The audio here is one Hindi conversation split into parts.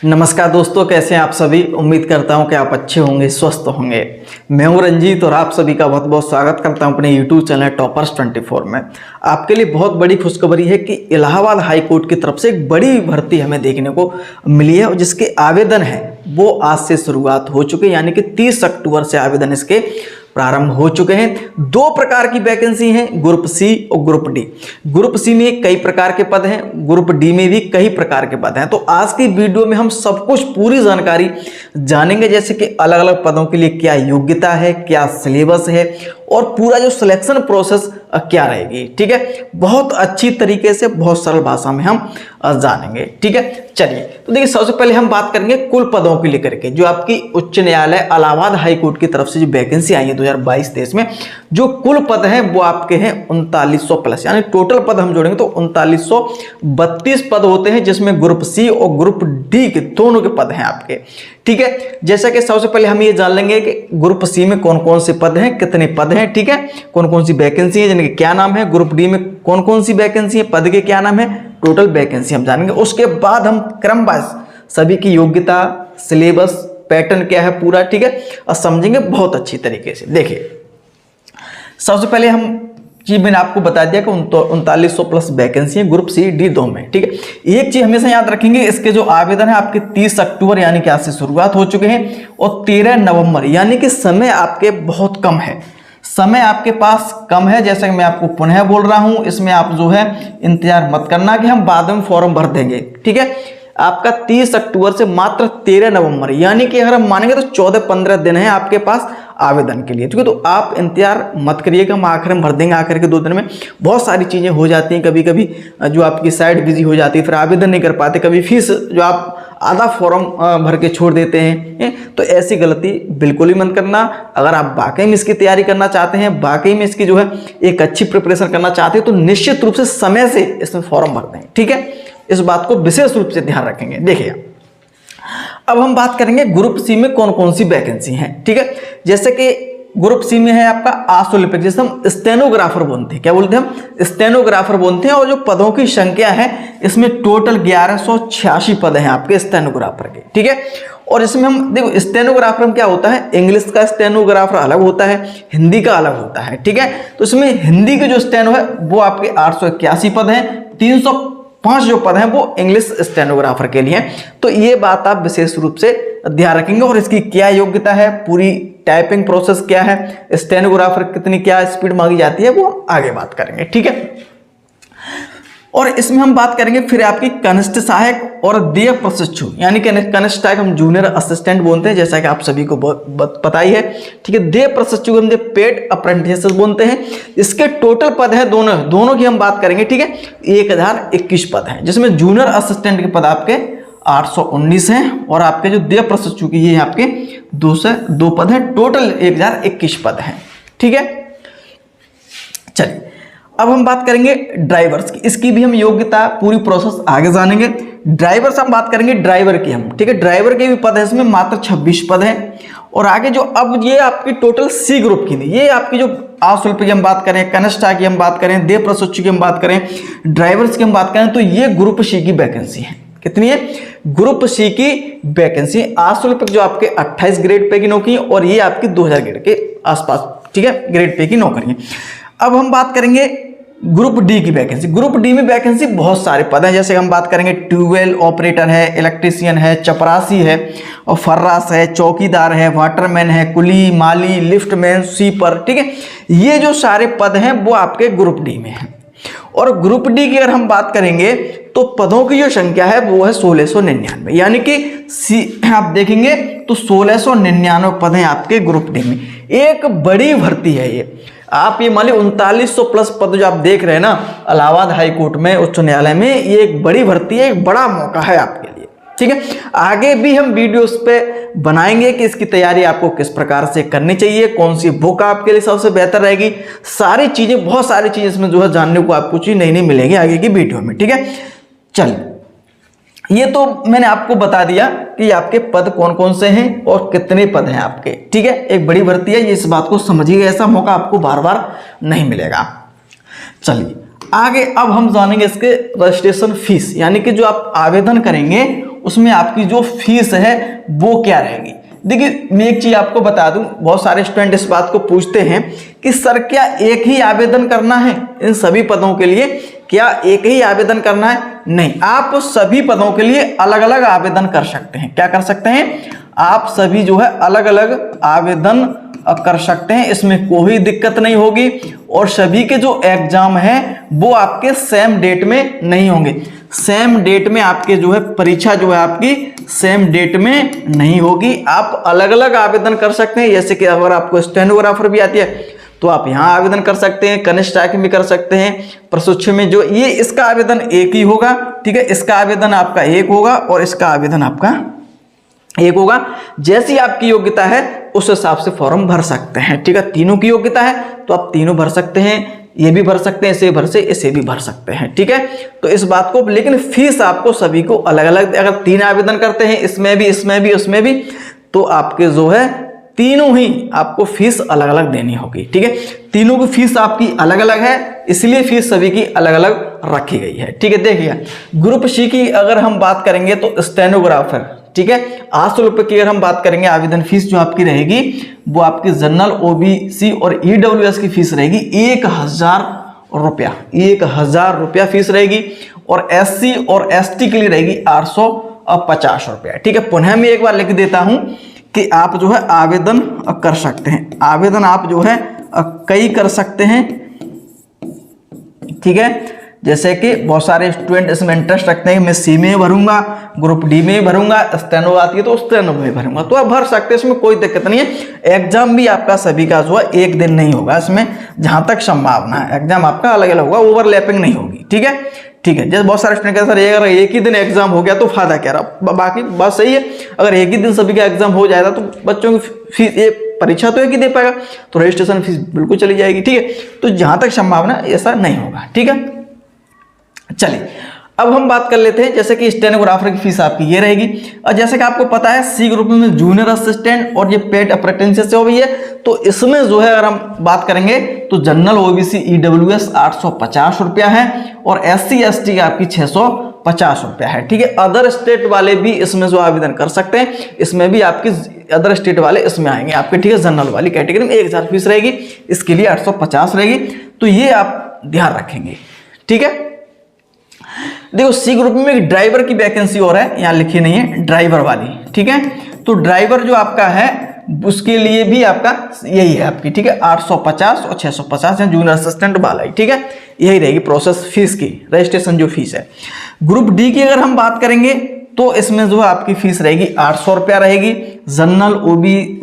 नमस्कार दोस्तों, कैसे हैं आप सभी। उम्मीद करता हूं कि आप अच्छे होंगे, स्वस्थ होंगे। मैं हूं रंजीत और आप सभी का बहुत बहुत स्वागत करता हूं अपने YouTube चैनल टॉपर्स 24 में। आपके लिए बहुत बड़ी खुशखबरी है कि इलाहाबाद हाई कोर्ट की तरफ से एक बड़ी भर्ती हमें देखने को मिली है और जिसके आवेदन है वो आज से शुरुआत हो चुके हैं, यानी कि 30 अक्टूबर से आवेदन इसके प्रारंभ हो चुके हैं। दो प्रकार की वैकेंसी हैं, ग्रुप सी और ग्रुप डी। ग्रुप सी में कई प्रकार के पद हैं, ग्रुप डी में भी कई प्रकार के पद हैं। तो आज की वीडियो में हम सब कुछ पूरी जानकारी जानेंगे, जैसे कि अलग अलग पदों के लिए क्या योग्यता है, क्या सिलेबस है और पूरा जो सिलेक्शन प्रोसेस क्या रहेगी। ठीक है, बहुत अच्छी तरीके से बहुत सरल भाषा में हम जानेंगे। ठीक है, चलिए तो देखिए, सबसे पहले हम बात करेंगे कुल पदों को लेकर के जो आपकी उच्च न्यायालय इलाहाबाद हाई कोर्ट की तरफ से जो वैकेंसी आई है 2022-23 में, जो कुल पद हैं वो आपके हैं 3900 प्लस, यानी टोटल पद हम जोड़ेंगे तो 3932 पद होते हैं, जिसमें ग्रुप सी और ग्रुप डी के दोनों के पद हैं आपके। ठीक है, जैसा कि सबसे पहले हम ये जान लेंगे कि ग्रुप सी में कौन कौन से पद हैं, कितने पद हैं। ठीक है, कौन कौन सी वैकेंसी है, जिनके क्या नाम है। ग्रुप डी में कौन कौन सी वैकेंसी है, पद के क्या नाम है, टोटल वैकेंसी हम जानेंगे। उसके बाद हम क्रमवाइज सभी की योग्यता, सिलेबस, पैटर्न क्या है पूरा, ठीक है, और समझेंगे बहुत अच्छी तरीके से। देखिए, सबसे पहले हम जी मैंने आपको बता दिया कि 3900 प्लस वैकेंसी है ग्रुप सी डी दो में। ठीक है, एक चीज हमेशा याद रखेंगे, इसके जो आवेदन है आपके 30 अक्टूबर यानी कि आज से शुरुआत हो चुके हैं और 13 नवंबर यानी कि समय आपके बहुत कम है, समय आपके पास कम है। जैसे कि मैं आपको पुनः बोल रहा हूं, इसमें आप जो है इंतजार मत करना कि हम बाद में फॉर्म भर देंगे। ठीक है, आपका 30 अक्टूबर से मात्र 13 नवंबर यानी कि अगर हम मानेंगे तो 14-15 दिन है आपके पास आवेदन के लिए। ठीक है, तो आप इंतजार मत करिएगा, हम आखिर में भर देंगे। आखिर के 2 दिन में बहुत सारी चीज़ें हो जाती हैं, कभी कभी जो आपकी साइट बिजी हो जाती है, फिर आवेदन नहीं कर पाते, कभी फीस जो आप आधा फॉर्म भर के छोड़ देते हैं। तो ऐसी गलती बिल्कुल ही मत करना। अगर आप वाकई में इसकी तैयारी करना चाहते हैं, वाकई में इसकी जो है एक अच्छी प्रिपरेशन करना चाहते हैं, तो निश्चित रूप से समय से इसमें फॉर्म भर दें। ठीक है, इस बात को विशेष रूप से ध्यान रखेंगे। देखिए, अब हम बात करेंगे ग्रुप सी में कौन कौन सी वैकेंसी हैं। ठीक है, जैसे कि ग्रुप सी में है आपका आशुलिपिक, जिसे हम स्टेनोग्राफर बोलते हैं। क्या बोलते हैं हम? स्टेनोग्राफर बोलते हैं। और जो पदों की संख्या है इसमें टोटल 1186 पद हैं आपके स्टेनोग्राफर के। ठीक है, और इसमें हम देखो, स्टेनोग्राफर में क्या होता है, इंग्लिश का स्टेनोग्राफर अलग होता है, हिंदी का अलग होता है। ठीक है, तो इसमें हिंदी के जो स्टेनो है वो आपके 881 पद हैं, 305 जो पद हैं वो इंग्लिश स्टेनोग्राफर के लिए। तो ये बात आप विशेष रूप से ध्यान रखेंगे। और इसकी क्या योग्यता है, पूरी टाइपिंग प्रोसेस क्या है, स्टेनोग्राफर कितनी क्या स्पीड मांगी जाती है, वो हम आगे बात करेंगे। ठीक है, और इसमें हम बात करेंगे फिर आपकी कनिष्ठ सहायक और देय प्रशिक्षु, यानी कि कनिष्ठ सहायक हम जूनियर असिस्टेंट बोलते हैं, जैसा कि आप सभी को पता ही है। ठीक है, देय प्रशिक्षु हम पेड अप्रेंटिस बोलते हैं। इसके टोटल पद है दोनों की हम बात करेंगे। ठीक है, 1021 पद हैं, जिसमें जूनियर असिस्टेंट के पद आपके 819 हैं और आपके जो देय प्रशिक्षु की ये आपके 202 पद हैं, टोटल 1021 पद हैं। ठीक है, चलिए अब हम बात करेंगे ड्राइवर्स की। इसकी भी हम योग्यता पूरी प्रोसेस आगे जानेंगे। ड्राइवर्स हम बात करेंगे ड्राइवर की हम। ठीक है, ड्राइवर के भी पद है, इसमें मात्र 26 पद हैं। और आगे जो अब ये आपकी टोटल सी ग्रुप की नहीं, ये आपकी जो आशुल्क की हम बात करें, कनिष्ठा की हम बात करें, देय प्रशिक्षु की हम बात करें, ड्राइवर्स की हम बात करें, तो ये ग्रुप सी की वैकेंसी है। कितनी है? ग्रुप सी की वैकेंसी। आशुल्क जो आपके 28 ग्रेड पे की नौकरी और ये आपकी 2000 ग्रेड के आसपास, ठीक है, ग्रेड पे की नौकरी है। अब हम बात करेंगे ग्रुप डी की वैकेंसी। ग्रुप डी में वैकेंसी बहुत सारे पद हैं, जैसे हम बात करेंगे ट्यूबवेल ऑपरेटर है, इलेक्ट्रीशियन है, चपरासी है और फर्रास है, चौकीदार है, वाटरमैन है, कुली, माली, लिफ्टमैन, स्वीपर। ठीक है, ये जो सारे पद हैं वो आपके ग्रुप डी में हैं। और ग्रुप डी की अगर हम बात करेंगे तो पदों की जो संख्या है वो है 1699, यानी कि आप देखेंगे तो 1699 पद हैं आपके ग्रुप डी में। एक बड़ी भर्ती है ये। आप ये मान ली 3900 प्लस पद जो आप देख रहे हैं ना इलाहाबाद हाई कोर्ट में, उच्च न्यायालय में, ये एक बड़ी भर्ती है, एक बड़ा मौका है आपके लिए। ठीक है, आगे भी हम वीडियोस पे बनाएंगे कि इसकी तैयारी आपको किस प्रकार से करनी चाहिए, कौन सी बुक आपके लिए सबसे बेहतर रहेगी, सारी चीजें, बहुत सारी चीजें इसमें जो है जानने को आपको चीज नई नई मिलेगी आगे की वीडियो में। ठीक है, चलिए ये तो मैंने आपको बता दिया कि आपके पद कौन कौन से हैं और कितने पद हैं आपके। ठीक है, एक बड़ी भर्ती है, ये इस बात को समझिएगा, ऐसा मौका आपको बार बार नहीं मिलेगा। चलिए आगे अब हम जानेंगे इसके रजिस्ट्रेशन फीस, यानी कि जो आप आवेदन करेंगे उसमें आपकी जो फीस है वो क्या रहेगी। देखिए मैं एक चीज आपको बता दूं, बहुत सारे स्टूडेंट इस बात को पूछते हैं कि सर क्या एक ही आवेदन करना है इन सभी पदों के लिए, क्या एक ही आवेदन करना है? नहीं, आप सभी पदों के लिए अलग अलग आवेदन कर सकते हैं। क्या कर सकते हैं? आप सभी जो है अलग अलग आवेदन कर सकते हैं, इसमें कोई दिक्कत नहीं होगी। और सभी के जो एग्जाम है वो आपके सेम डेट में नहीं होंगे। सेम डेट में आपके जो है परीक्षा जो है आपकी सेम डेट में नहीं होगी। आप अलग अलग आवेदन कर सकते हैं। जैसे कि अगर आपको स्टेनोग्राफर भी आती है तो आप यहाँ आवेदन कर सकते हैं, कनिष्ठ में भी कर सकते हैं, प्रशिक्षु में जो ये इसका आवेदन एक ही होगा, ठीक है। इसका आवेदन आपका एक होगा और इसका आवेदन आपका एक होगा। जैसी आपकी योग्यता है उस हिसाब से फॉर्म भर सकते हैं, ठीक है। तीनों की योग्यता है तो आप तीनों भर सकते हैं, ये भी भर सकते हैं, इसे भी भर सकते हैं, ठीक है। तो इस बात को, लेकिन फीस आपको सभी को अलग अलग, अगर 3 आवेदन करते हैं इसमें भी उसमें भी तो आपके जो है तीनों ही आपको फीस अलग अलग देनी होगी, ठीक है। तीनों की फीस आपकी अलग अलग है, इसलिए फीस सभी की अलग अलग रखी गई है, ठीक है। देखिए ग्रुप सी की अगर हम बात करेंगे तो स्टेनोग्राफर, ठीक है, 800 रुपये की अगर हम बात करेंगे आवेदन फीस जो आपकी रहेगी वो आपकी जनरल, ओबीसी और ईडब्ल्यूएस की फीस रहेगी 1000 रुपया, 1000 रुपया फीस रहेगी। और एससी और एसटी के लिए रहेगी 850 रुपया, ठीक है। पुनः मैं एक बार लिख देता हूं कि आप जो है आवेदन कर सकते हैं, आवेदन आप जो है कई कर सकते हैं, ठीक है। जैसे कि बहुत सारे स्टूडेंट इसमें इंटरेस्ट रखते हैं कि मैं सी में भरूंगा, ग्रुप डी में भरूंगा, स्टेनो आती है तो स्टेनो में भरूंगा, तो आप भर सकते हैं, इसमें कोई दिक्कत नहीं है। एग्जाम भी आपका सभी का जो है एक दिन नहीं होगा, इसमें जहां तक संभावना है एग्जाम आपका अलग अलग होगा, ओवरलैपिंग नहीं होगी, ठीक है, ठीक है। जैसे बहुत सारे स्टूडेंट कहते हैं सर अगर एक ही दिन एग्जाम हो गया तो फायदा क्या रहा, बाकी बात सही है। अगर एक ही दिन सभी का एग्जाम हो जाएगा तो बच्चों की फीस, ये परीक्षा तो एक ही दे पाएगा तो रजिस्ट्रेशन फीस बिल्कुल चली जाएगी, ठीक है। तो जहां तक संभावना ऐसा नहीं होगा, ठीक है। चलिए अब हम बात कर लेते हैं, जैसे कि स्टेनोग्राफर की फीस आपकी ये रहेगी। और जैसे कि आपको पता है सी ग्रुप में जूनियर असिस्टेंट और ये पेड अप्रेंटिस हो गई है, तो इसमें जो है अगर हम बात करेंगे तो जनरल, ओबीसी, ईडब्ल्यूएस 850 रुपया है और एससी एसटी आपकी 650 रुपया है, ठीक है। अदर स्टेट वाले भी इसमें जो आवेदन कर सकते हैं, इसमें भी आपकी अदर स्टेट वाले इसमें आएंगे आपके, ठीक है। जनरल वाली कैटेगरी में 1000 फीस रहेगी, इसके लिए 850 रहेगी, तो ये आप ध्यान रखेंगे, ठीक है। देखो सी ग्रुप में एक ड्राइवर की वैकेंसी और है, यहाँ लिखी नहीं है, ड्राइवर वाली, ठीक है। तो ड्राइवर जो आपका है उसके लिए भी आपका यही है आपकी, ठीक है, 850 और 650 है जूनियर असिस्टेंट वाला ही, ठीक है। यही रहेगी प्रोसेस फीस की, रजिस्ट्रेशन जो फीस है। ग्रुप डी की अगर हम बात करेंगे तो इसमें जो है आपकी फीस रहेगी 800 रुपया रहेगी, जनरल,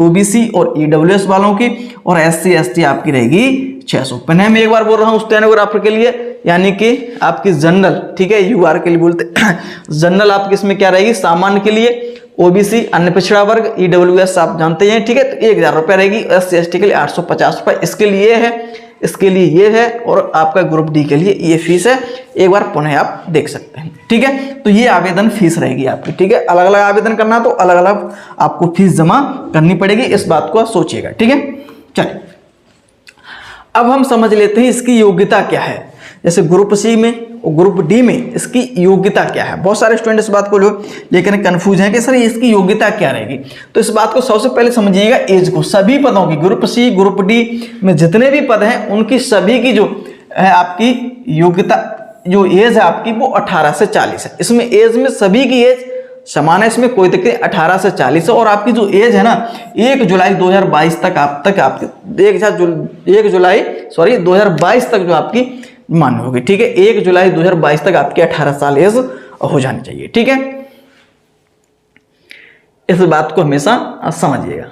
ओबीसी और ईडब्ल्यूएस वालों की, और एससी एसटी आपकी रहेगी 600। पुनः मैं एक बार बोल रहा हूँ स्टेनोग्राफर के लिए, यानी कि आपकी जनरल, ठीक है, यूआर के लिए बोलते जनरल आपकी इसमें क्या रहेगी, सामान्य के लिए, ओबीसी अन्य पिछड़ा वर्ग, ईडब्ल्यूएस आप जानते हैं, ठीक है, तो 1000 रुपया रहेगी, एससी एसटी के लिए 850 रुपये, इसके लिए है, इसके लिए ये है, और आपका ग्रुप डी के लिए ये फीस है। एक बार पुनः आप देख सकते हैं, ठीक है। तो ये आवेदन फीस रहेगी आपकी, ठीक है। अलग अलग आवेदन करना तो अलग अलग आपको फीस जमा करनी पड़ेगी, इस बात को आप सोचिएगा, ठीक है। चलिए अब हम समझ लेते हैं इसकी योग्यता क्या है। जैसे ग्रुप सी में और ग्रुप डी में इसकी योग्यता क्या है। बहुत सारे स्टूडेंट इस बात को लेकर कंफ्यूज हैं कि सर इसकी योग्यता क्या रहेगी। तो इस बात को सबसे पहले समझिएगा एज को, सभी पदों की, ग्रुप सी ग्रुप डी में जितने भी पद हैं उनकी सभी की जो है आपकी योग्यता, जो एज है आपकी वो 18 से 40 है। इसमें एज में सभी की एज समान है, इसमें कोई दिक्कत 18 से 40 है। और आपकी जो एज है ना 1 जुलाई 2022 तक आपकी 1 जुलाई 2022 तक जो आपकी मान्य होगी, ठीक है। 1 जुलाई 2022 तक आपकी 18 साल एज हो जानी चाहिए, ठीक है। इस बात को हमेशा समझिएगा,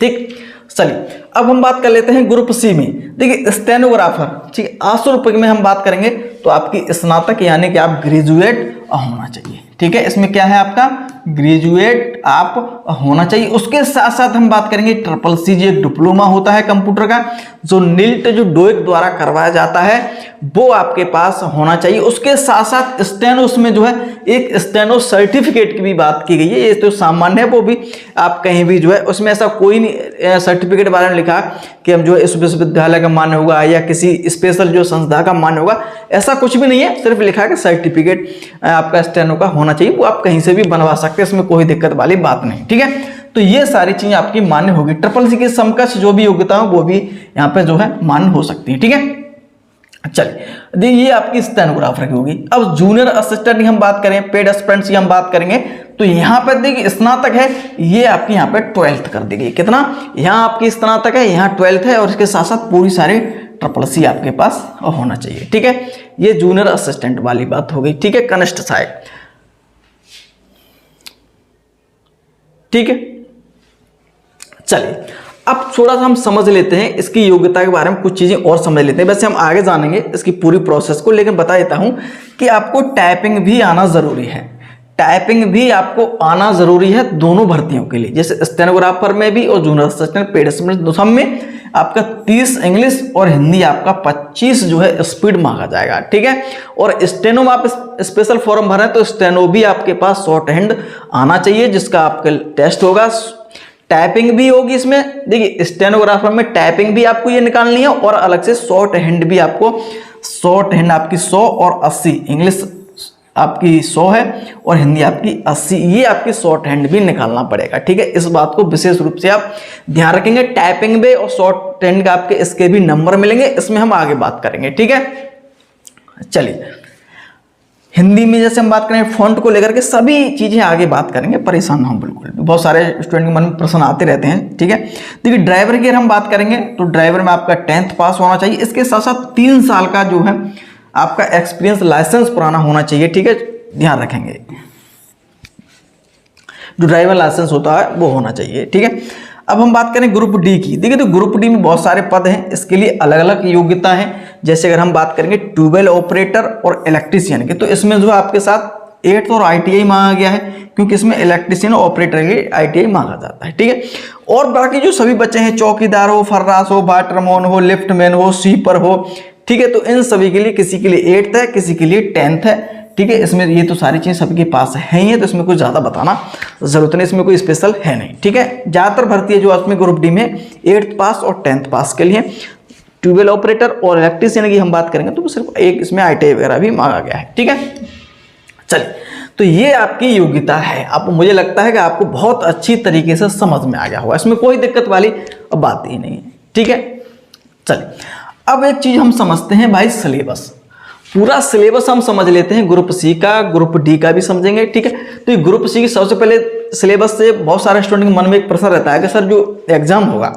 ठीक। चलिए अब हम बात कर लेते हैं ग्रुप सी में। देखिए स्टेनोग्राफर, ठीक है, 800 रुपये में हम बात करेंगे तो आपकी स्नातक यानी कि आप ग्रेजुएट होना चाहिए, ठीक है। इसमें क्या है आपका ग्रेजुएट आप होना चाहिए। उसके साथ साथ हम बात करेंगे ट्रिपल सी जो एक डिप्लोमा होता है कंप्यूटर का, जो नील्ट जो डोइक द्वारा करवाया जाता है, वो आपके पास होना चाहिए। उसके साथ साथ स्टेनो, उसमें जो है एक स्टेनो सर्टिफिकेट की भी बात की गई है। ये तो सामान्य है, वो भी आप कहीं भी जो है उसमें ऐसा कोई नहीं सर्टिफिकेट बारे में लिखा कि हम जो है इस विश्वविद्यालय का मान्य होगा या किसी स्पेशल जो संस्था का मान्य होगा, ऐसा कुछ भी नहीं है। सिर्फ लिखा है कि सर्टिफिकेट आपका स्टेनो का होना चाहिए, वो आप कहीं से भी बनवा सकते हैं, इसमें कोई दिक्कत वाली बात नहीं। ठीक है, तो ये सारी चीजें आपकी मान्य होगी। ट्रिपल सी के समकक्ष जो भी योग्यता हो वो भी यहाँ पे जो है मान्य हो सकती है। ठीक है, चलिए देखिए ये आपकी स्टेनोग्राफर की होगी। अब जूनियर असिस्टेंट की हम बात करें, पेड एस्पिरेंट्स की हम बात करेंगे, तो यहाँ पर देखिए स्नातक है, ये आपकी यहाँ पे 12th कर दी गई। कितना, यहाँ आपकी स्नातक है, यहाँ 12th है, और इसके साथ साथ पूरी सारी ट्रिपल सी आपके पास होना चाहिए। ठीक है, ये जूनियर असिस्टेंट वाली बात हो गई। ठीक है, कनिष्ठ सहायक। ठीक है, चलिए अब थोड़ा सा हम समझ लेते हैं इसकी योग्यता के बारे में, कुछ चीजें और समझ लेते हैं। वैसे हम आगे जानेंगे इसकी पूरी प्रोसेस को, लेकिन बता देता हूं कि आपको टाइपिंग भी आना जरूरी है। टाइपिंग भी आपको आना जरूरी है दोनों भर्तियों के लिए, जैसे स्टेनोग्राफर में भी और जूनियर असिस्टेंट, पेड एस्पिरेंट, सब में आपका 30 इंग्लिश और हिंदी आपका 25 जो है स्पीड मांगा जाएगा। ठीक है, और स्टेनो में आप स्पेशल फॉर्म भर रहे हैं तो स्टेनो भी आपके पास शॉर्ट हैंड आना चाहिए, जिसका आपका टेस्ट होगा। टाइपिंग भी होगी इसमें, देखिए स्टेनोग्राफर में टाइपिंग भी आपको ये निकालनी है, और अलग से शॉर्ट हैंड भी आपको, शॉर्ट हैंड आपकी 100 और 80, इंग्लिश आपकी 100 है और हिंदी आपकी 80, ये आपकी शॉर्ट हैंड भी निकालना पड़ेगा। ठीक है, इस बात को विशेष रूप से आप ध्यान रखेंगे। टाइपिंग में और शॉर्ट हैंड का आपके इसके भी नंबर मिलेंगे, इसमें हम आगे बात करेंगे। ठीक है, चलिए हिंदी में जैसे हम बात करें फॉन्ट को लेकर के सभी चीजें आगे बात करेंगे, परेशान ना हो बिल्कुल भी, बहुत सारे स्टूडेंट के मन में प्रश्न आते रहते हैं। ठीक है, देखिए ड्राइवर की अगर हम बात करेंगे तो ड्राइवर में आपका 10th पास होना चाहिए। इसके साथ साथ 3 साल का जो है आपका एक्सपीरियंस, लाइसेंस पुराना होना चाहिए। ठीक है, ध्यान रखेंगे जो ड्राइवर लाइसेंस होता है वो होना चाहिए। ठीक है, अब हम बात करें ग्रुप डी की। देखिए तो ग्रुप डी में बहुत सारे पद हैं, इसके लिए अलग अलग योग्यता है। जैसे अगर हम बात करेंगे ट्यूबवेल ऑपरेटर और इलेक्ट्रीशियन की, तो इसमें जो आपके साथ 8th और ITI मांगा गया है, क्योंकि इसमें इलेक्ट्रीशियन और ऑपरेटर के ITI मांगा जाता है। ठीक है, और बाकी जो सभी बच्चे हैं, चौकीदार हो, फर्रास हो, वाटरमैन हो, लिफ्टमैन हो, स्वीपर हो, ठीक है, तो इन सभी के लिए किसी के लिए 8th है, किसी के लिए 10th है। ठीक है, इसमें ये तो सारी चीज़ सबके पास है ही है, तो इसमें कुछ ज़्यादा बताना जरूरत नहीं, इसमें कोई स्पेशल है नहीं। ठीक है, ज़्यादातर भर्ती है जो उसमें ग्रुप डी में 8th पास और 10th पास के लिए। ट्यूबवेल ऑपरेटर और इलेक्ट्रीशियन की हम बात करेंगे तो सिर्फ एक इसमें ITI वगैरह भी मांगा गया है। ठीक है, चलिए तो ये आपकी योग्यता है। अब मुझे लगता है कि आपको बहुत अच्छी तरीके से समझ में आ गया होगा, इसमें कोई दिक्कत वाली बात ही नहीं है। ठीक है, चलिए अब एक चीज़ हम समझते हैं भाई, सिलेबस। पूरा सिलेबस हम समझ लेते हैं, ग्रुप सी का, ग्रुप डी का भी समझेंगे। ठीक है, तो ग्रुप सी की सबसे पहले सिलेबस से बहुत सारे स्टूडेंट के मन में एक प्रश्न रहता है कि सर जो एग्जाम होगा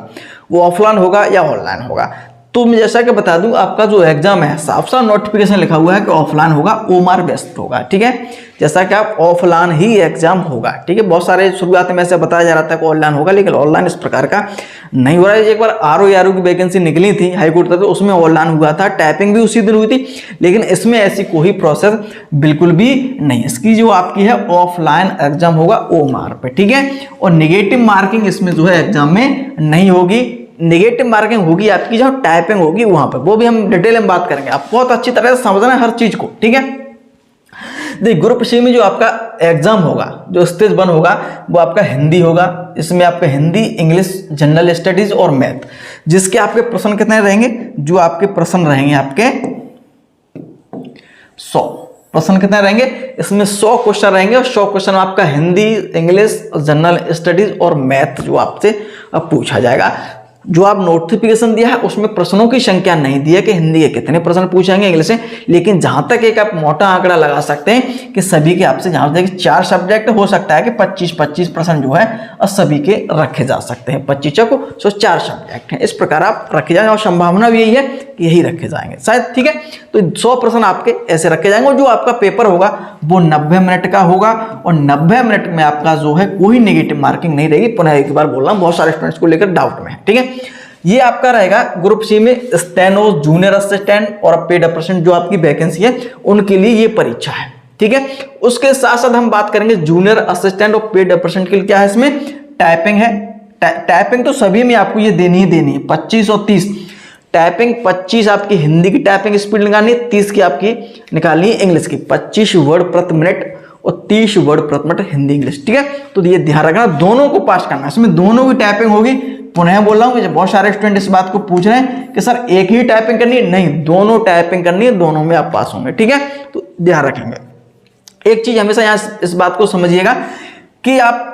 वो ऑफलाइन होगा या ऑनलाइन होगा। तो मैं जैसा कि बता दूं, आपका जो एग्जाम है साफ साफ नोटिफिकेशन लिखा हुआ है कि ऑफलाइन होगा, ओमार बेस्ट होगा। ठीक है, जैसा कि आप ऑफलाइन ही एग्जाम होगा। ठीक है, बहुत सारे शुरुआत में ऐसे बताया जा रहा था कि ऑनलाइन होगा, लेकिन ऑनलाइन इस प्रकार का नहीं हो रहा है। एक बार RO की वैकेंसी निकली थी हाईकोर्ट तक, तो उसमें ऑनलाइन हुआ था, टाइपिंग भी उसी दिन हुई थी, लेकिन इसमें ऐसी कोई प्रोसेस बिल्कुल भी नहीं। इसकी जो आपकी है ऑफलाइन एग्जाम होगा ओमार पे। ठीक है, और निगेटिव मार्किंग इसमें जो है एग्जाम में नहीं होगी। नेगेटिव मार्किंग होगी आपकी जहाँ टाइपिंग होगी वहां पर, वो भी हम डिटेल में बात करेंगे। आप बहुत अच्छी तरह से समझना है हर चीज को। ठीक है, देखिए ग्रुप सी में जो आपका एग्जाम होगा, जो स्टेज 1 होगा, वो आपका हिंदी होगा। इसमें आपका हिंदी, इंग्लिश, जनरल स्टडीज और मैथ, जिसके आपके प्रश्न कितने रहेंगे, जो आपके प्रश्न रहेंगे आपके 100 प्रश्न कितने रहेंगे, इसमें 100 क्वेश्चन रहेंगे, और 100 क्वेश्चन आपका हिंदी, इंग्लिश, जनरल स्टडीज और मैथ जो आपसे पूछा जाएगा। जो आप नोटिफिकेशन दिया है उसमें प्रश्नों की संख्या नहीं दी है कि हिंदी के कितने प्रश्न पूछेंगे, इंग्लिश से, लेकिन जहां तक एक आप मोटा आंकड़ा लगा सकते हैं कि सभी के आपसे, जहां तक 4 सब्जेक्ट हो सकता है कि 25-25 प्रश्न जो है और सभी के रखे जा सकते हैं। 25 को 4 सब्जेक्ट हैं, इस प्रकार आप रखे जाएंगे, और संभावना भी यही है कि यही रखे जाएंगे शायद। ठीक है, तो 100 प्रश्न आपके ऐसे रखे जाएंगे, और जो आपका पेपर होगा वो 90 मिनट का होगा, और 90 मिनट में आपका जो है कोई नेगेटिव मार्किंग नहीं रहेगी। पुनः एक बार बोल रहा हूं, बहुत सारे स्टूडेंट्स को लेकर डाउट में है। ठीक है, ये आपका रहेगा ग्रुप सी में स्टेनो, जूनियर असिस्टेंट और पेड एस्पिरेंट जो आपकी वैकेंसी है उनके लिए ये परीक्षा है। ठीक है, उसके साथ साथ हम बात करेंगे जूनियर असिस्टेंट और पेड एस्पिरेंट के लिए क्या है, इसमें टाइपिंग है, टाइपिंग तो सभी में आपको ये देनी ही देनी है 25 और 30। टाइपिंग 25 आपकी हिंदी की टाइपिंग स्पीड निकालनी है, 30 की आपकी निकालनी है इंग्लिश की। 25 वर्ड प्रति मिनट और 30 वर्ड प्रति मिनट हिंदी इंग्लिश, ठीक है। तो ये ध्यान रखना, दोनों को पास करना है, इसमें दोनों की टाइपिंग होगी। पुनः बोल रहा हूँ कि बहुत सारे स्टूडेंट इस बात को पूछ रहे हैं कि सर एक ही टाइपिंग करनी है, नहीं, दोनों टाइपिंग करनी है, दोनों में आप पास होंगे, ठीक है। तो ध्यान रखेंगे। एक चीज हमेशा यहाँ इस बात को समझिएगा कि आप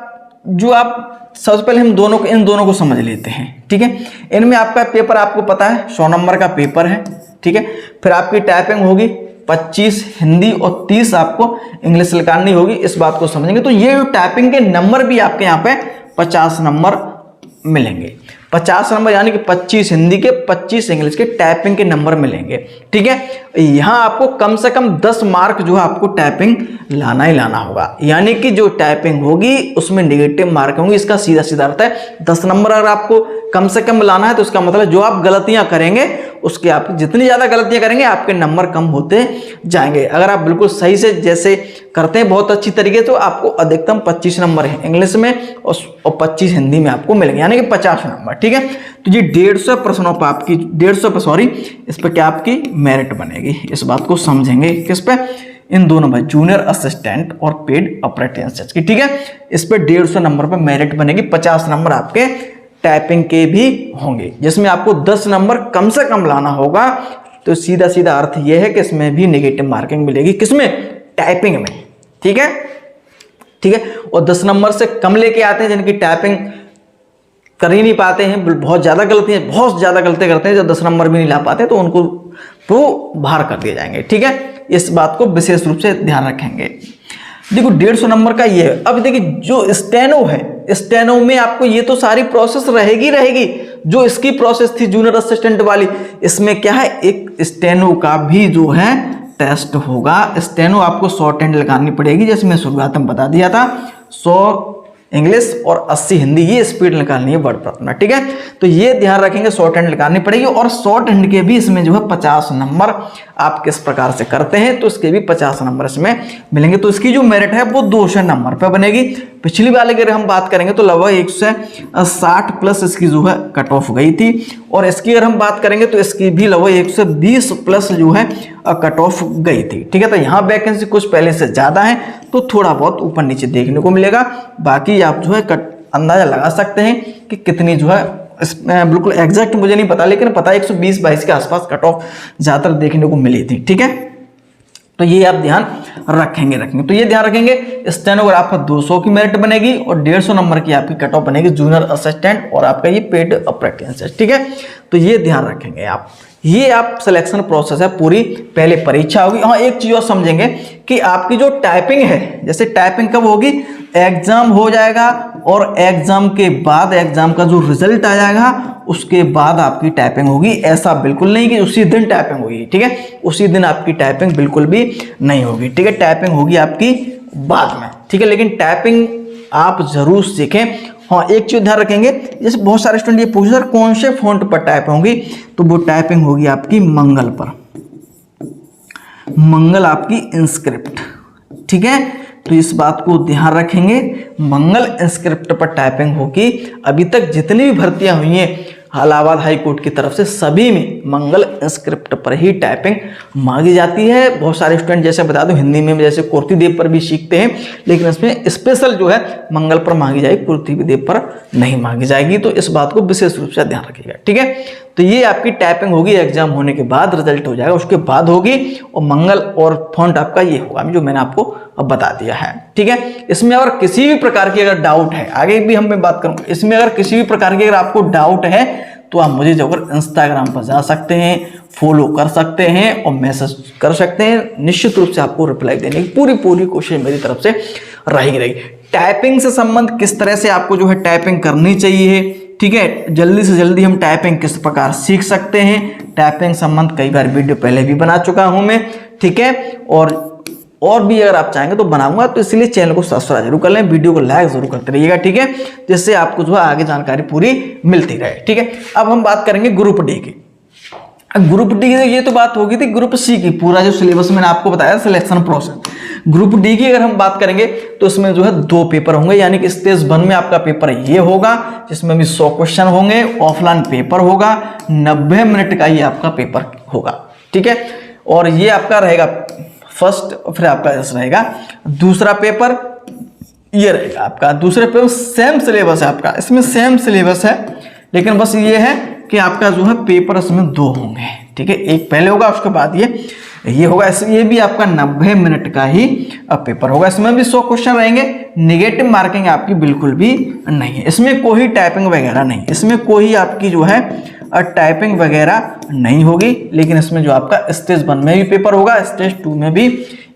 सबसे पहले हम इन दोनों को समझ लेते हैं, ठीक है। इनमें आपका पेपर आपको पता है 100 नंबर का पेपर है, ठीक है। फिर आपकी टाइपिंग होगी 25 हिंदी और 30 आपको इंग्लिश निकालनी होगी, इस बात को समझेंगे। तो ये टाइपिंग के नंबर भी आपके यहाँ पे 50 नंबर मिलेंगे। 50 नंबर यानी कि 25 हिंदी के 25 इंग्लिश के टाइपिंग के नंबर मिलेंगे, ठीक है। यहां आपको कम से कम 10 मार्क जो है आपको टाइपिंग लाना ही लाना होगा, यानी कि जो टाइपिंग होगी उसमें नेगेटिव मार्क होंगे। इसका सीधा सीधा अर्थ है 10 नंबर अगर आपको कम से कम लाना है तो उसका मतलब जो आप गलतियां करेंगे उसके आप जितनी ज्यादा गलतियां करेंगे आपके नंबर कम होते जाएंगे। अगर आप बिल्कुल सही से जैसे करते हैं बहुत अच्छी तरीके तो आपको अधिकतम 25 नंबर है इंग्लिश में और 25 हिंदी में आपको मिलेंगे, यानी कि 50 नंबर, ठीक है। तो ये 150 प्रश्नों पर आपकी 150 इस पर क्या आपकी मेरिट बनेगी, इस बात को समझेंगे। किस पे? इन दोनों में, जूनियर असिस्टेंट और पेड अप्रेंटिस की, ठीक है। इस पे 150 नंबर पर मेरिट बनेगी। 50 नंबर आपके टाइपिंग के भी होंगे, जिसमें आपको 10 नंबर कम से कम लाना होगा। तो सीधा सीधा अर्थ यह है कि इसमें भी नेगेटिव मार्किंग मिलेगी, किसमें? टाइपिंग में, ठीक है, ठीक है। और 10 नंबर से कम लेके आते हैं जिनकी टाइपिंग कर ही नहीं पाते हैं, बहुत ज्यादा गलतियां करते हैं, जो 10 नंबर भी नहीं ला पाते तो उनको तो बाहर कर दिए जाएंगे, ठीक है। इस बात को विशेष रूप से ध्यान रखेंगे। देखो 150 नंबर का ये है। अब देखिए जो स्टेनो है, स्टेनो में आपको ये तो सारी प्रोसेस रहेगी। जो इसकी प्रोसेस थी जूनियर असिस्टेंट वाली, इसमें क्या है, एक स्टेनो का भी जो है टेस्ट होगा। स्टेनो आपको शॉर्ट हैंड लगानी पड़ेगी, जैसे मैं शुरुआत में बता दिया था। 100 इंग्लिश और 80 हिंदी, ये स्पीड निकालनी है वर्ड प्रति मिनट, ठीक है। तो ये ध्यान रखेंगे, शॉर्ट हैंड निकालनी पड़ेगी। और शॉर्ट हैंड के भी इसमें जो है 50 नंबर आप किस प्रकार से करते हैं तो इसके भी 50 नंबर इसमें मिलेंगे। तो इसकी जो मेरिट है वो 200 नंबर पे बनेगी। पिछली वाले की अगर हम बात करेंगे तो लगभग 160 प्लस इसकी जो है कट ऑफ गई थी, और इसकी अगर हम बात करेंगे तो इसकी भी लगभग 120 प्लस जो है कट ऑफ गई थी, ठीक है। तो यहाँ वैकेंसी कुछ पहले से ज्यादा है तो थोड़ा बहुत ऊपर नीचे देखने को मिलेगा। बाकी आप जो है अंदाजा लगा सकते हैं कि कितनी जो है, बिल्कुल एग्जैक्ट मुझे नहीं पता, लेकिन पता है 120-22 के आसपास कट ऑफ ज्यादातर देखने को मिली थी, ठीक है। तो ये आप ध्यान रखेंगे। तो ये ध्यान रखेंगे, स्टेनोग्राफर 200 की मेरिट बनेगी और 150 नंबर की आपकी कट ऑफ बनेगी जूनियर असिस्टेंट और आपका ये पेड अप्रेंटिस, ठीक है। तो ये ध्यान रखेंगे आप। ये आप सिलेक्शन प्रोसेस है पूरी, पहले परीक्षा होगी। हाँ, एक चीज और समझेंगे कि आपकी जो टाइपिंग है, जैसे टाइपिंग कब होगी, एग्जाम हो जाएगा और एग्जाम के बाद एग्जाम का जो रिजल्ट आ जाएगा उसके बाद आपकी टाइपिंग होगी। ऐसा बिल्कुल नहीं कि उसी दिन टाइपिंग होगी, ठीक है। उसी दिन आपकी टाइपिंग बिल्कुल भी नहीं होगी, ठीक है। टाइपिंग होगी आपकी बाद में, ठीक है। लेकिन टाइपिंग आप जरूर सीखें। हाँ, एक चीज ध्यान रखेंगे, जैसे बहुत सारे स्टूडेंट ये पूछ रहे कौन से फॉन्ट पर टाइपिंग होगी, तो वो टाइपिंग होगी आपकी मंगल पर, मंगल आपकी इंस्क्रिप्ट, ठीक है। तो इस बात को ध्यान रखेंगे, मंगल इंस्क्रिप्ट पर टाइपिंग होगी। अभी तक जितनी भी भर्तियां हुई हैं इलाहाबाद हाई कोर्ट की तरफ से, सभी में मंगल इंस्क्रिप्ट पर ही टाइपिंग मांगी जाती है। बहुत सारे स्टूडेंट जैसे बता दो हिंदी में जैसे कुर्तीदेव पर भी सीखते हैं, लेकिन इसमें स्पेशल जो है मंगल पर मांगी जाएगी, कुर्तीदेव पर नहीं मांगी जाएगी। तो इस बात को विशेष रूप से ध्यान रखिएगा, ठीक है। तो ये आपकी टाइपिंग होगी, एग्जाम होने के बाद रिजल्ट हो जाएगा, उसके बाद होगी। और मंगल और फॉन्ट आपका ये होगा जो मैंने आपको अब बता दिया है, ठीक है। इसमें अगर किसी भी प्रकार की अगर डाउट है, आगे भी हम मैं बात करूंगा, इसमें अगर किसी भी प्रकार की अगर आपको डाउट है तो आप मुझे जाकर इंस्टाग्राम पर जा सकते हैं, फॉलो कर सकते हैं और मैसेज कर सकते हैं। निश्चित रूप से आपको रिप्लाई देने की पूरी कोशिश मेरी तरफ से रहेगी। टाइपिंग से संबंध किस तरह से आपको जो है टाइपिंग करनी चाहिए, ठीक है। जल्दी से जल्दी हम टाइपिंग किस प्रकार सीख सकते हैं, टाइपिंग संबंध कई बार वीडियो पहले भी बना चुका हूं मैं, ठीक है। और भी अगर आप चाहेंगे तो बनाऊंगा, तो इसलिए चैनल को सब्सक्राइब जरूर कर लें, वीडियो को लाइक जरूर करते रहिएगा, ठीक है, जिससे आपको जो है आगे जानकारी पूरी मिलती रहे, ठीक है। अब हम बात करेंगे ग्रुप डी की। ग्रुप डी की ये तो बात होगी थी ग्रुप सी की, पूरा जो सिलेबस मैंने आपको बताया सिलेक्शन प्रोसेस। ग्रुप डी की अगर हम बात करेंगे तो इसमें जो है 2 पेपर होंगे, यानी कि स्टेज 1 में आपका पेपर ये होगा जिसमें भी 100 क्वेश्चन होंगे, ऑफलाइन पेपर होगा, 90 मिनट का ये आपका पेपर होगा, ठीक है। और ये आपका रहेगा फर्स्ट, फिर आपका ऐसा रहेगा दूसरा पेपर, ये रहेगा आपका दूसरे पेपर। सेम सिलेबस है आपका, इसमें सेम सिलेबस है, लेकिन बस ये है कि आपका जो है पेपर इसमें 2 होंगे, ठीक है। एक पहले होगा, उसके बाद ये होगा। ये भी आपका 90 मिनट का ही पेपर होगा। इसमें भी 100 क्वेश्चन रहेंगे, निगेटिव मार्किंग आपकी बिल्कुल भी नहीं है, इसमें कोई टाइपिंग वगैरह नहीं, इसमें कोई आपकी जो है टाइपिंग वगैरह नहीं होगी। लेकिन इसमें जो आपका स्टेज 1 में भी पेपर होगा, स्टेज 2 में भी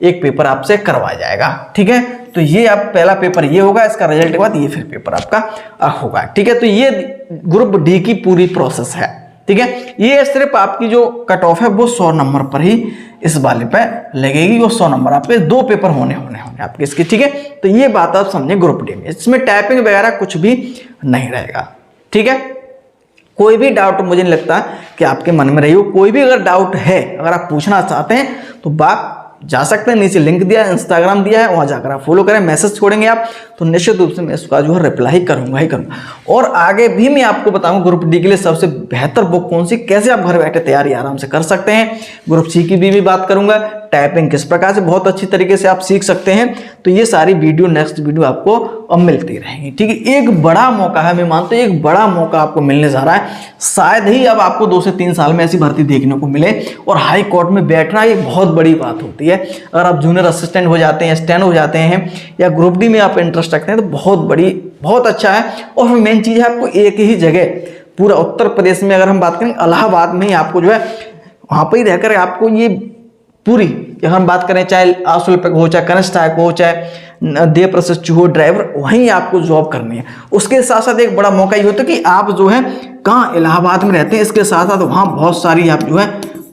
एक पेपर आपसे करवाया जाएगा, ठीक है। तो ये आप पहला पेपर ये होगा, इसका रिजल्ट के बाद ये फिर पेपर आपका होगा, ठीक है। तो ये ग्रुप डी की पूरी प्रोसेस है, ठीक है। ये सिर्फ आपकी जो कट ऑफ है वो 100 नंबर पर ही इस वाले पे लगेगी, वो 100 नंबर आपके 2 पेपर होने आपके इसके, ठीक है। तो ये बात आप समझे ग्रुप डी में, इसमें टाइपिंग वगैरह कुछ भी नहीं रहेगा, ठीक है। कोई भी डाउट मुझे नहीं लगता कि आपके मन में रही हो, कोई भी अगर डाउट है, अगर आप पूछना चाहते हैं तो बात जा सकते हैं, नीचे लिंक दिया है, इंस्टाग्राम दिया है, वहां जाकर आप फॉलो करें, मैसेज छोड़ेंगे आप तो निश्चित रूप से मैं इसका जो है रिप्लाई करूंगा ही करूंगा। और आगे भी मैं आपको बताऊंगा ग्रुप डी के लिए सबसे बेहतर बुक कौन सी, कैसे आप घर बैठे तैयारी आराम से कर सकते हैं। ग्रुप सी की भी बात करूंगा, टाइपिंग किस प्रकार से बहुत अच्छी तरीके से आप सीख सकते हैं। तो ये सारी वीडियो नेक्स्ट वीडियो आपको मिलती रहेंगी, ठीक है। एक बड़ा मौका है, मैं मानता हूं एक बड़ा मौका आपको मिलने जा रहा है, शायद ही अब आपको 2 से 3 साल में ऐसी भर्ती देखने को मिले। और हाई कोर्ट में बैठना एक बहुत बड़ी बात होती है। अगर आप जूनियर असिस्टेंट हो जाते हैं, स्टैंड हो जाते हैं, या ग्रुप डी में आप इंटरेस्ट रखते हैं तो बहुत अच्छा है। और मेन चीज है आपको एक ही जगह पूरा उत्तर प्रदेश में, अगर हम बात करें इलाहाबाद में ही आपको जो है वहां पर ही रहकर आपको ये पूरी, अगर हम बात करें चाहे आशुल्क हो, चाहे कनिष्ठायक हो, चाहे देय प्रशिक्षु हो, ड्राइवर, वहीं आपको जॉब करनी है। उसके साथ साथ एक बड़ा मौका ये होता है कि आप जो है कहाँ इलाहाबाद में रहते हैं, इसके साथ साथ वहाँ बहुत सारी आप जो है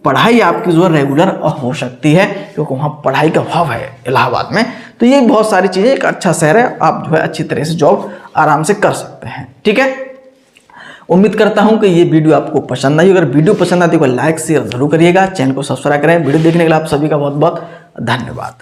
पढ़ाई आपकी जो है रेगुलर हो सकती है, क्योंकि वहाँ पढ़ाई का अभाव है इलाहाबाद में। तो ये बहुत सारी चीज़ें, एक अच्छा शहर है, आप जो है अच्छी तरह से जॉब आराम से कर सकते हैं, ठीक है। उम्मीद करता हूं कि ये वीडियो आपको पसंद आई। अगर वीडियो पसंद आती है तो लाइक शेयर जरूर करिएगा, चैनल को सब्सक्राइब करें। वीडियो देखने के लिए आप सभी का बहुत बहुत धन्यवाद।